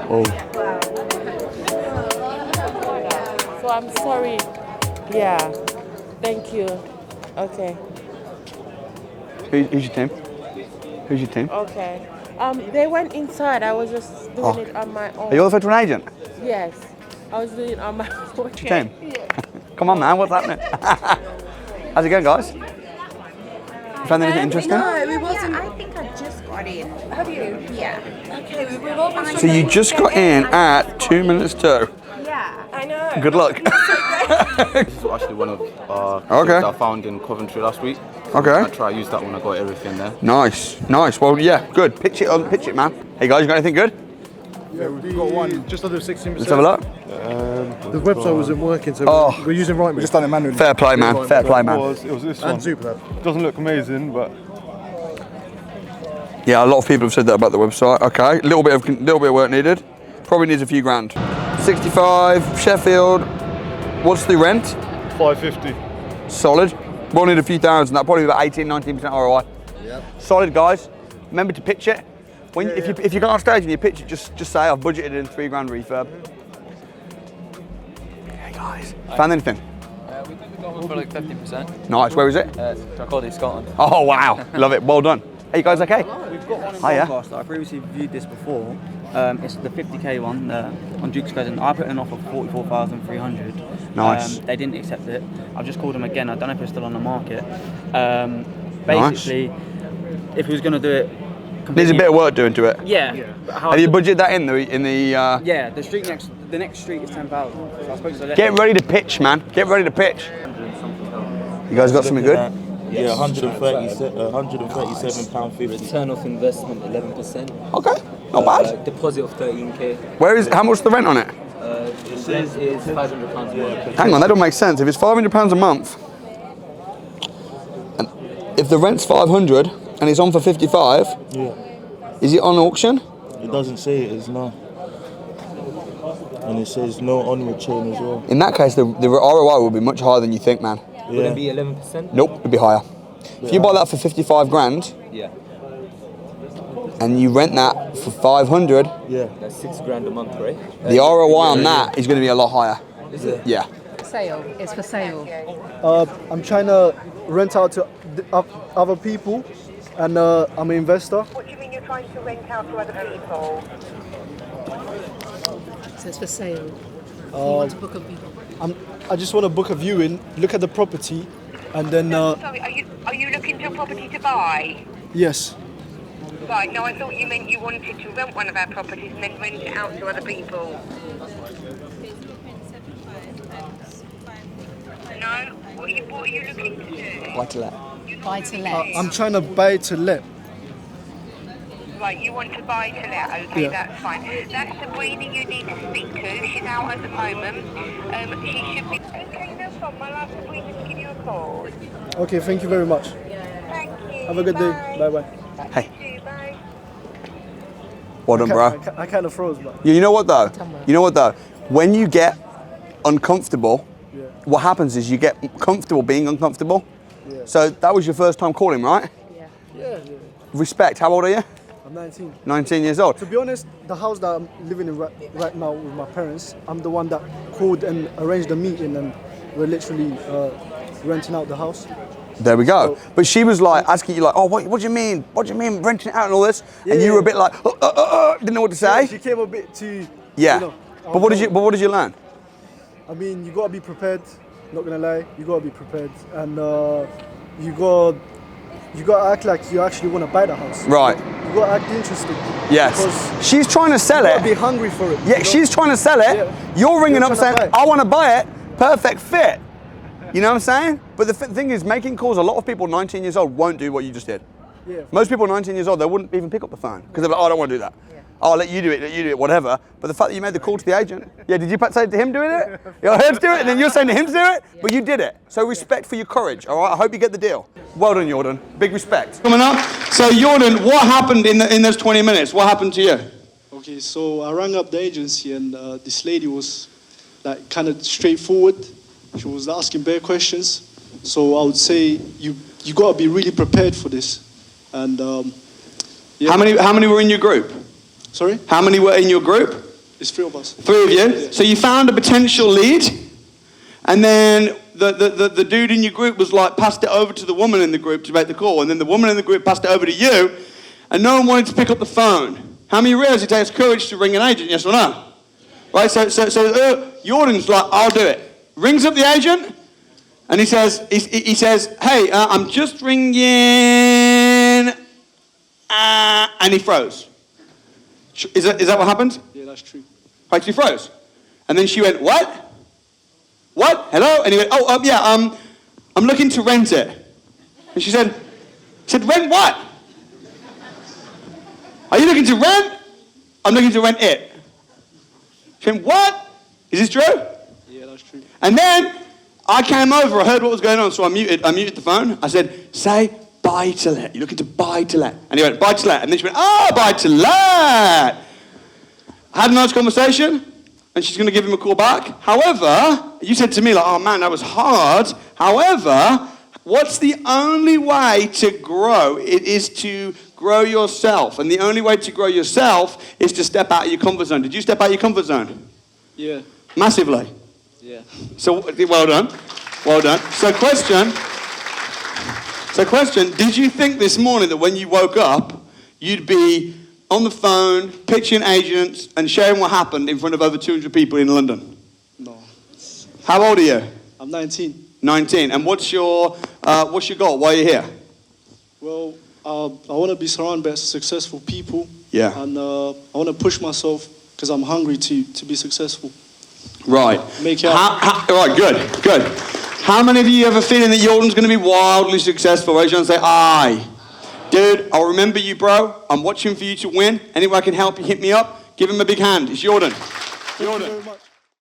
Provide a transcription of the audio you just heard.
Oh. So I'm sorry. Yeah. Thank you. Okay. Who's your team? Who's your team? Okay. They went inside. I was just doing it on my own. Are you also a veteran agent? Yes. I was doing it on my own. What's your team? Yeah. Come on, man. What's happening? How's it going, guys? You found anything interesting? No, it wasn't. I think I just got in. Have you? Yeah. Okay, we've all been. So you just got in at 2 minutes to. Yeah, I know. Good luck. This is actually one of Okay. I found in Coventry last week. Okay. I try to use that one. I got everything there. Nice, nice. Well, yeah, good. Pitch it, man. Hey guys, you got anything good? Yeah, we've got one just under 16%. Let's have a look. The website wasn't working, so we're using Rightmove. Just done it manually. Fair play, man. Fair play, man. It was this one. And Super. Doesn't look amazing, but Yeah, a lot of people have said that about the website. Okay, little bit of work needed. Probably needs a few grand. 65 Sheffield. What's the rent? 550. Solid. We'll need a few thousand. That'll probably be about 18-19% ROI. Yep. Solid, guys. Remember to pitch it. When if you go on stage and you pitch it, just say I've budgeted in 3 grand refurb. Hey guys, found anything? We think we got one for like 50%. Nice. Where is it? Tranquility, Scotland. Oh wow, love it. Well done. Hey, you guys, okay? We've got one in Hiya. Doncaster. I previously reviewed this before. It's the 50k one on Duke's Crescent. I put an offer of 44,300. Nice. They didn't accept it. I've just called them again. I don't know if it's still on the market. Basically, if he was going to do it, Needs a bit of work doing to it. Yeah. Have you budgeted that in the? Yeah. The next street is 10,000. So I suppose Get ready to pitch, man. Get ready to pitch. You guys got something good? Yeah, £137.50. Return of investment 11%. Okay, not bad. Deposit of 13k. How much is the rent on it? The rent is £500 a month. Hang on, that don't make sense. If it's £500 a month, and if the rent's 500 and it's on for 55, is it on auction? It doesn't say it is, no. And it says no onward chain as well. In that case, the ROI will be much higher than you think, man. Would it be 11%? Nope, it'd be higher. If you buy that for 55 grand, Yeah. and you rent that for 500, That's 6 grand a month, right? the ROI on that is going to be a lot higher. Is it? Yeah. Sale. It's for sale. I'm trying to rent out to other people, and I'm an investor. What do you mean you're trying to rent out to other people? So it's for sale. You want to book a view? I just want to book a viewing, look at the property, and then. Sorry, are you looking for a property to buy? Yes. Right, no, I thought you meant you wanted to rent one of our properties and then rent it out to other people. No? What are you looking to do? Buy to let. Buy to let. I'm trying to buy to let. Right, you want to buy to let, okay, Yeah. that's fine. That's Sabrina you need to speak to. She's out at the moment. She should be... Okay, no problem. I'll ask Sabrina to give you a call. Okay, thank you very much. Thank you. Have a good day. Bye bye. Hey. You too, bye. Well done, bro. I kind of froze, but. You know what though? When you get uncomfortable, what happens is you get comfortable being uncomfortable. Yeah. So that was your first time calling, right? Yeah. Respect. How old are you? I'm 19. 19 years old. To be honest, the house that I'm living in right now with my parents, I'm the one that called and arranged the meeting, and we're literally renting out the house. There we go. But she was like asking you like, oh, what do you mean? What do you mean renting it out and all this? And you were a bit like, didn't know what to say. Yeah, she came a bit too. Yeah. You know, But what did you learn? I mean, you gotta be prepared. Not gonna lie, you gotta be prepared, and you gotta act like you actually want to buy the house. Right. You gotta act interested. Yes. Because She's trying to sell you it. gotta be hungry for it. Yeah, you know? she's trying to sell it. Yeah. You're ringing You're up trying saying, to buy it. I want to buy it. Perfect fit. You know what I'm saying? But the thing is, making calls, a lot of people 19 years old won't do what you just did. Yeah. Most people 19 years old, they wouldn't even pick up the phone because they're like, oh, I don't want to do that. Yeah. Oh, I'll let you do it, whatever. But the fact that you made the call to the agent, did you say to him doing it? I heard to do it, and then you're saying to him to do it, but you did it. So respect for your courage, all right? I hope you get the deal. Well done, Yordan. Big respect. Coming up. So, Yordan, what happened in those 20 minutes? What happened to you? Okay, so I rang up the agency, and this lady was like kind of straightforward. She was asking bare questions. So I would say you gotta be really prepared for this. And yeah. How many were in your group? Sorry? How many were in your group? It's 3 of us. 3 of you. So you found a potential lead, and then the dude in your group was like, passed it over to the woman in the group to make the call, and then the woman in the group passed it over to you, and no one wanted to pick up the phone. How many realize it takes courage to ring an agent, yes or no? Right, so Yordan's like, I'll do it. Rings up the agent, and he says, hey, I'm just ringing, and he froze. Is that what happened? Yeah, that's true. Right, she froze. And then she went, what? What? Hello? And he went, I'm looking to rent it. And she said, rent what? Are you looking to rent? I'm looking to rent it. She went, what? Is this true? Yeah, that's true. And then I came over, I heard what was going on, so I muted the phone. I said, say buy to let. You're looking to buy to let. And he went, buy to let. And then she went, buy to let. I had a nice conversation, and she's going to give him a call back. However, you said to me, like, oh man, that was hard. However, what's the only way to grow? It is to grow yourself. And the only way to grow yourself is to step out of your comfort zone. Did you step out of your comfort zone? Yeah. Massively. Yeah. So, well done. Well done. So question, did you think this morning that when you woke up, you'd be on the phone, pitching agents, and sharing what happened in front of over 200 people in London? No. How old are you? I'm 19. 19. And what's your goal? Why are you here? Well, I want to be surrounded by successful people. Yeah. And I want to push myself because I'm hungry to be successful. Right. Make it right, good. How many of you have a feeling that Yordan's going to be wildly successful? Raise your hand and say, aye. Dude, I'll remember you, bro. I'm watching for you to win. Anywhere I can help you, hit me up. Give him a big hand. It's Yordan. Thank you very much.